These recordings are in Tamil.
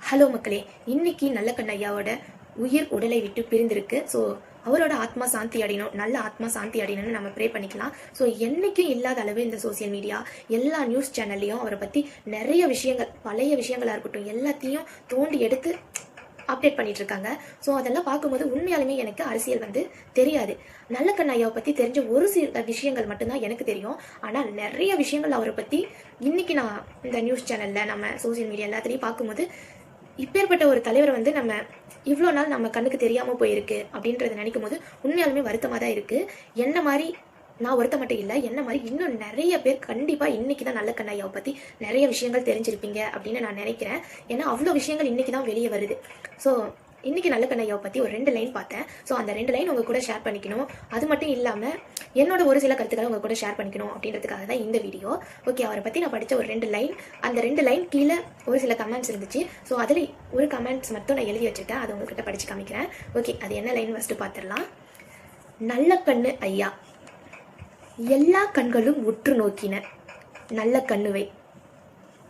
ஹலோ மக்களே, இன்னைக்கு நல்லக்கண்ண ஐயாவோட உயிர் உடலை விட்டு பிரிந்திருக்கு. ஸோ அவரோட ஆத்மா சாந்தி அடையணும், நல்ல ஆத்மா சாந்தி அடையணும்னு நம்ம ப்ரே பண்ணிக்கலாம். ஸோ என்னைக்கும் இல்லாத அளவு இந்த சோசியல் மீடியா எல்லா நியூஸ் சேனல்லையும் அவரை பற்றி நிறைய விஷயங்கள், பழைய விஷயங்களாக இருக்கட்டும், எல்லாத்தையும் தோண்டி எடுத்து அப்டேட் பண்ணிட்டு இருக்காங்க. ஸோ அதெல்லாம் பார்க்கும்போது உண்மையாலுமே எனக்கு அரசியல் தெரியாது. நல்லக்கண்ண ஐயாவை பற்றி தெரிஞ்ச ஒரு சில விஷயங்கள் மட்டும்தான் எனக்கு தெரியும். ஆனால் நிறைய விஷயங்கள் அவரை பற்றி இன்னைக்கு நான் இந்த நியூஸ் சேனலில், நம்ம சோசியல் மீடியா எல்லாத்துலேயும் பார்க்கும்போது இப்பேற்பட்ட ஒரு தலைவர் நம்ம இவ்வளோ நாள் நம்ம கண்ணுக்கு தெரியாமல் போயிருக்கு அப்படின்றத நினைக்கும் போது உண்மையாலுமே வருத்தமாக தான் இருக்குது. என்ன மாதிரி நான் ஒருத்த மட்டும் இல்லை, என்ன மாதிரி இன்னும் நிறைய பேர் கண்டிப்பாக இன்னைக்கு தான் நல்லக்கண்ண ஐயாவை பற்றி நிறைய விஷயங்கள் தெரிஞ்சிருப்பீங்க அப்படின்னு நான் நினைக்கிறேன். ஏன்னா அவ்வளோ விஷயங்கள் இன்னைக்கு தான் வெளியே வருது. ஸோ இன்னைக்கு நல்லக்கண்ண ஐயாவை பற்றி ஒரு 2 லைன் பார்த்தேன். ஸோ அந்த 2 லைன் உங்கள் கூட ஷேர் பண்ணிக்கணும். அது மட்டும் இல்லாமல் என்னோட ஒரு சில கருத்துக்களை உங்கள் கூட ஷேர் பண்ணிக்கணும் அப்படின்றதுக்காக தான் இந்த வீடியோ. ஓகே, அவரை பற்றி நான் படித்த ஒரு 2 லைன், அந்த 2 லைன் கீழே ஒரு சில கமெண்ட்ஸ் இருந்துச்சு. ஸோ அதில் ஒரு கமெண்ட்ஸ் மட்டும் நான் எழுதி வச்சுருக்கேன், அதை உங்ககிட்ட படித்து காமிக்கிறேன். ஓகே, அது என்ன லைன் ஃபஸ்ட்டு பார்த்துடலாம். நல்லக்கண்ணு ஐயா, எல்லா கண்களும் உற்று நோக்கின நல்ல கண்ணுவை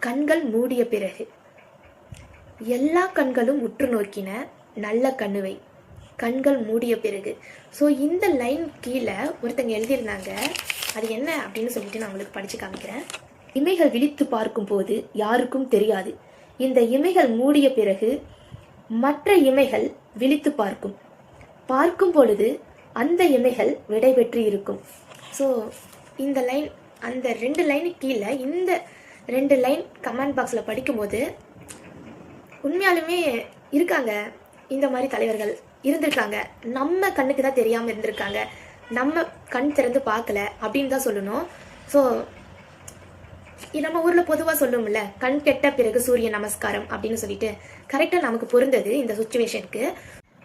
கண்கள் மூடிய பிறகு, எல்லா கண்களும் உற்று நோக்கின நல்ல கண்ணுவை கண்கள் மூடிய பிறகு. ஸோ இந்த லைன் கீழே ஒருத்தங்க எழுதியிருந்தாங்க, அது என்ன அப்படின்னு சொல்லிட்டு நான் உங்களுக்கு படித்து காமிக்கிறேன். இமைகள் விழித்து பார்க்கும் போது யாருக்கும் தெரியாது, இந்த இமைகள் மூடிய பிறகு மற்ற இமைகள் விழித்து பார்க்கும், பார்க்கும் பொழுது அந்த இமைகள் விடை பெற்று இருக்கும். ஸோ இந்த லைன், அந்த 2 லைனுக்கு கீழே இந்த 2 லைன் கமெண்ட் பாக்ஸில் படிக்கும்போது உண்மையாலுமே இருக்காங்க, இந்த மாதிரி தலைவர்கள் இருந்திருக்காங்க. நம்ம கண்ணுக்கு தான் தெரியாமல் இருந்திருக்காங்க, நம்ம கண் திறந்து பார்க்கல அப்படின்னு தான் சொல்லணும். ஸோ நம்ம ஊரில் பொதுவாக சொல்லுவோம்ல, கண் கெட்ட பிறகு சூரிய நமஸ்காரம் அப்படின்னு சொல்லிட்டு, கரெக்டாக நமக்கு பொருந்தது இந்த சுச்சுவேஷனுக்கு.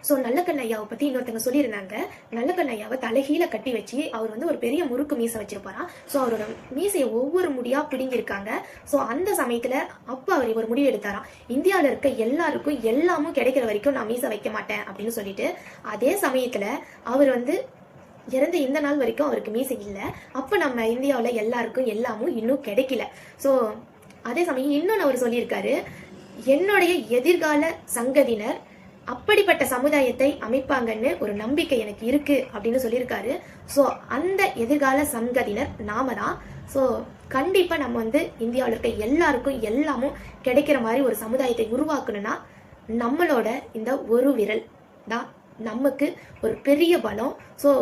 ஸோ நல்லக்கண்ண ஐயாவை பற்றி இன்னொருத்தங்க சொல்லியிருந்தாங்க, நல்லக்கண்ண ஐயாவை தலைகீழ கட்டி வச்சு அவர் ஒரு பெரிய முறுக்கு மீசை வச்சிருப்பாராம். ஸோ அவரோட மீசையை ஒவ்வொரு முடியாக பிடிங்கிருக்காங்க. ஸோ அந்த சமயத்தில் அப்போ அவர் ஒரு முடிவு எடுத்தாராம், இந்தியாவில் இருக்க எல்லாருக்கும் எல்லாமும் கிடைக்கிற வரைக்கும் நான் மீசை வைக்க மாட்டேன் அப்படின்னு சொல்லிட்டு. அதே சமயத்தில் அவர் இறந்த இந்த நாள் வரைக்கும் அவருக்கு மீசை இல்லை. அப்போ நம்ம இந்தியாவில் எல்லாருக்கும் எல்லாமும் இன்னும் கிடைக்கல. ஸோ அதே சமயம் இன்னொன்று அவர் சொல்லியிருக்காரு, என்னுடைய எதிர்கால சங்கதியினர் அப்படிப்பட்ட சமுதாயத்தை அமைப்பாங்கன்னு ஒரு நம்பிக்கை எனக்கு இருக்கு அப்படின்னு சொல்லியிருக்காரு. ஸோ அந்த எதிர்கால சங்கதியினர் நாம தான். ஸோ கண்டிப்பா நம்ம இந்தியாவில் இருக்க எல்லாருக்கும் எல்லாமும் கிடைக்கிற மாதிரி ஒரு சமுதாயத்தை உருவாக்கணும்னா நம்மளோட இந்த ஒரு விரல் தான் நமக்கு ஒரு பெரிய பலம். ஸோ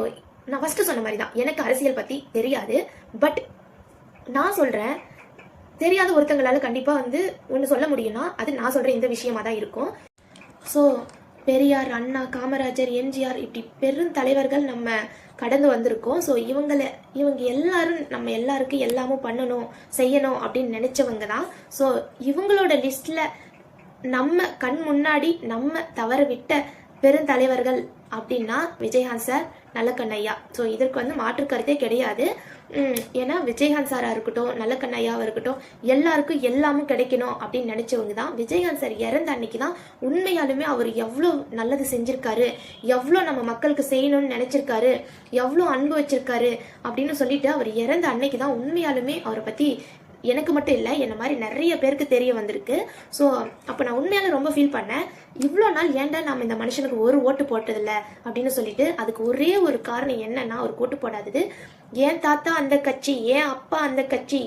நான் ஃபர்ஸ்ட் சொன்ன மாதிரி தான், எனக்கு அரசியல் பத்தி தெரியாது. பட் நான் சொல்றேன், தெரியாத ஒருத்தங்களால கண்டிப்பா ஒன்று சொல்ல முடியும்னா அது நான் சொல்ற இந்த விஷயமா தான் இருக்கும். ஸோ பெரியார், அண்ணா, காமராஜர், எம்ஜிஆர், இப்படி பெருந்தலைவர்கள் நம்ம கடந்து வந்திருக்கோம். ஸோ இவங்க எல்லாரும் நம்ம எல்லாருக்கும் எல்லாமும் பண்ணணும், செய்யணும் அப்படின்னு நினைச்சவங்க தான். ஸோ இவங்களோட லிஸ்ட்ல நம்ம கண் முன்னாடி நம்ம தவற விட்ட பெருந்தலைவர்கள் அப்படின்னா விஜயகாந்த் சார், நல்லக்கண்ண ஐயா. ஸோ இதற்கு மாற்று கருத்தே கிடையாது. ஏன்னா விஜயகாந்த் சாரா இருக்கட்டும், நல்லக்கண்ண ஐயாவா இருக்கட்டும், எல்லாருக்கும் எல்லாமும் கிடைக்கணும் அப்படின்னு நினைச்சவங்க தான். விஜயகாந்த் சார் இறந்த அன்னைக்கு தான் உண்மையாலுமே அவர் எவ்வளோ நல்லது செஞ்சிருக்காரு, எவ்வளோ நம்ம மக்களுக்கு செய்யணும்னு நினைச்சிருக்காரு, எவ்வளோ அன்பு வச்சிருக்காரு அப்படின்னு சொல்லிட்டு அவர் இறந்த அன்னைக்கு தான் உண்மையாலுமே அவரை பத்தி எனக்கு மட்டும் இல்லை, என்ன மாதிரி நிறைய பேருக்கு தெரிய வந்திருக்கு. ஸோ அப்போ நான் உண்மையால ரொம்ப ஃபீல் பண்ணேன், இவ்வளோ நாள் ஏன்டா நம்ம இந்த மனுஷனுக்கு ஒரு ஓட்டு போட்டதில்ல அப்படின்னு சொல்லிட்டு. அதுக்கு ஒரே ஒரு காரணம் என்னன்னா, ஒரு ஓட்டு போடாதது என் தாத்தா அந்த கட்சி, என் அப்பா அந்த கட்சி,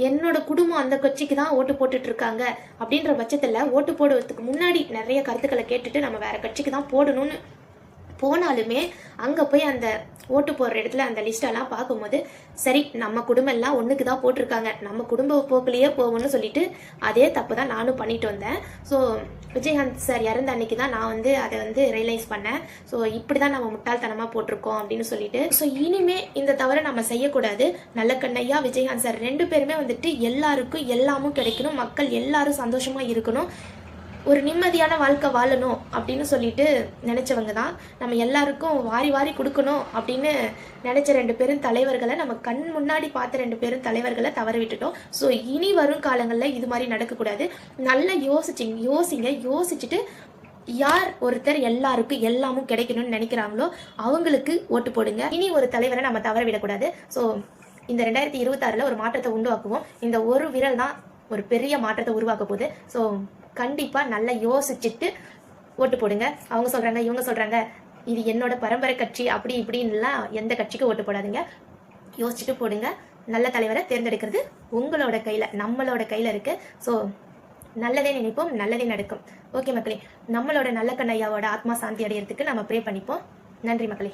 என்னோட குடும்பம் அந்த கட்சிக்கு தான் ஓட்டு போட்டுட்டு இருக்காங்க அப்படின்ற பட்சத்தில் ஓட்டு போடுறதுக்கு முன்னாடி நிறைய கருத்துக்களை கேட்டுட்டு நம்ம வேற கட்சிக்கு தான் போடணும்னு போனாலுமே அங்கே போய் அந்த ஓட்டு போடுற இடத்துல அந்த லிஸ்டெல்லாம் பார்க்கும்போது, சரி நம்ம குடும்பம் எல்லாம் ஒன்றுக்கு தான் போட்டிருக்காங்க, நம்ம குடும்ப போக்கிலேயே போவோம்னு சொல்லிட்டு அதே தப்பு தான் நானும் பண்ணிட்டு வந்தேன். ஸோ விஜயகாந்த் சார் இறந்த அன்னைக்கு தான் நான் அதை ரியலைஸ் பண்ணேன். ஸோ இப்படி தான் நம்ம முட்டாள்தனமாக போட்டிருக்கோம் அப்படின்னு சொல்லிட்டு. ஸோ இனிமே இந்த தவிர நம்ம செய்யக்கூடாது. நல்லக்கண்ண ஐயா, விஜயகாந்த் சார் 2 பேருமே எல்லாருக்கும் எல்லாமும் கிடைக்கணும், மக்கள் எல்லாரும் சந்தோஷமா இருக்கணும், ஒரு நிம்மதியான வாழ்க்கை வாழணும் அப்படின்னு சொல்லிட்டு நினைச்சவங்க தான். நம்ம எல்லாருக்கும் வாரி வாரி கொடுக்கணும் அப்படின்னு நினைச்ச 2 பேரும் தலைவர்களை, நம்ம கண் முன்னாடி பார்த்த 2 பேரும் தலைவர்களை தவற விட்டுட்டோம். ஸோ இனி வரும் காலங்களில் இது மாதிரி நடக்கக்கூடாது. நல்லா யோசிச்சுட்டு யார் ஒருத்தர் எல்லாருக்கும் எல்லாமும் கிடைக்கணும்னு நினைக்கிறாங்களோ அவங்களுக்கு ஓட்டு போடுங்க. இனி ஒரு தலைவரை நம்ம தவற விடக்கூடாது. ஸோ இந்த 2026 ஒரு மாற்றத்தை உண்டாக்குவோம். இந்த ஒரு விரல் தான் ஒரு பெரிய மாற்றத்தை உருவாக்க போகுது. ஸோ கண்டிப்பாக நல்லா யோசிச்சுட்டு ஓட்டு போடுங்க. அவங்க சொல்கிறாங்க இவங்க சொல்கிறாங்க இது என்னோட பரம்பரை கட்சி அப்படி இப்படின்லாம் எந்த கட்சிக்கும் ஓட்டு போடாதீங்க. யோசிச்சுட்டு போடுங்க. நல்ல தலைவரை தேர்ந்தெடுக்கிறது உங்களோட கையில், நம்மளோட கையில் இருக்குது. ஸோ நல்லதே நினைப்போம், நல்லதே நடக்கும். ஓகே மக்களே, நம்மளோட நல்ல கண்ணையாவோட ஆத்மா சாந்தி அடையிறதுக்கு நம்ம ப்ரே பண்ணிப்போம். நன்றி மக்களே.